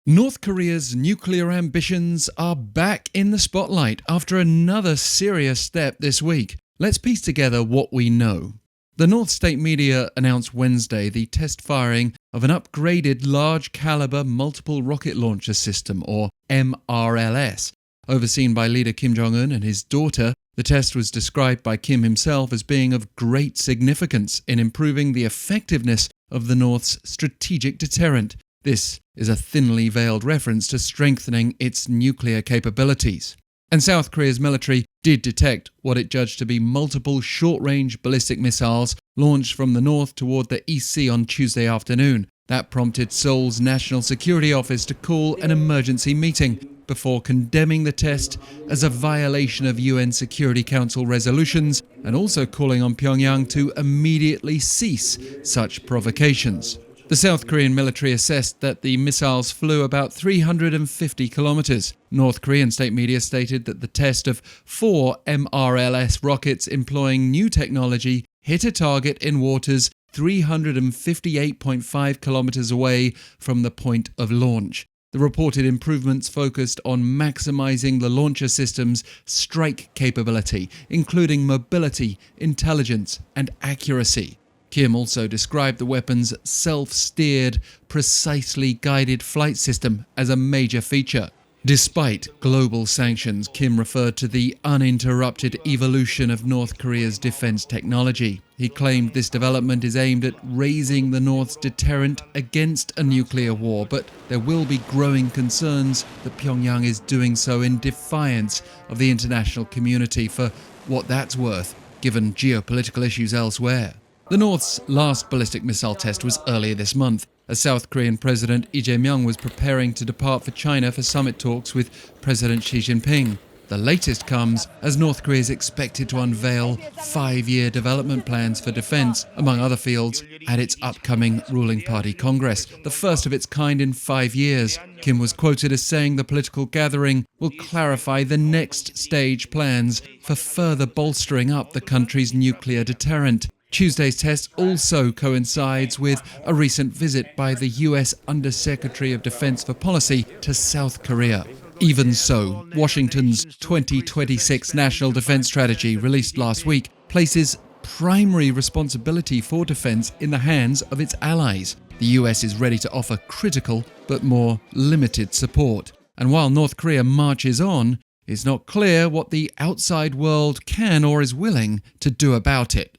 North Korea's nuclear ambitions are back in the spotlight after another serious step this week. Let's piece together what we know. The North State media announced Wednesday the test firing of an upgraded large-caliber multiple rocket launcher system, or MRLS. Overseen by leader Kim Jong-un and his daughter, the test was described by Kim himself as being of great significance in improving the effectiveness of the North's strategic deterrent. This is a thinly veiled reference to strengthening its nuclear capabilities. And South Korea's military did detect what it judged to be multiple short-range ballistic missiles launched from the north toward the East Sea on Tuesday afternoon. That prompted Seoul's National Security Office to call an emergency meeting before condemning the test as a violation of UN Security Council resolutions and also calling on Pyongyang to immediately cease such provocations. The South Korean military assessed that the missiles flew about 350 kilometers. North Korean state media stated that the test of 4 MRLS rockets employing new technology hit a target in waters 358.5 kilometers away from the point of launch. The reported improvements focused on maximizing the launcher system's strike capability, including mobility, intelligence, and accuracy. Kim also described the weapon's self-steered, precisely guided flight system as a major feature. Despite global sanctions, Kim referred to the uninterrupted evolution of North Korea's defense technology. He claimed this development is aimed at raising the North's deterrent against a nuclear war, but there will be growing concerns that Pyongyang is doing so in defiance of the international community for what that's worth, given geopolitical issues elsewhere. The North's last ballistic missile test was earlier this month, as South Korean President Lee Jae-myung was preparing to depart for China for summit talks with President Xi Jinping. The latest comes as North Korea is expected to unveil 5-year development plans for defense, among other fields, at its upcoming ruling party Congress, the first of its kind in 5 years. Kim was quoted as saying the political gathering will clarify the next stage plans for further bolstering up the country's nuclear deterrent. Tuesday's test also coincides with a recent visit by the US Undersecretary of Defense for Policy to South Korea. Even so, Washington's 2026 National Defense Strategy, released last week, places primary responsibility for defense in the hands of its allies. The US is ready to offer critical but more limited support. And while North Korea marches on, it's not clear what the outside world can or is willing to do about it.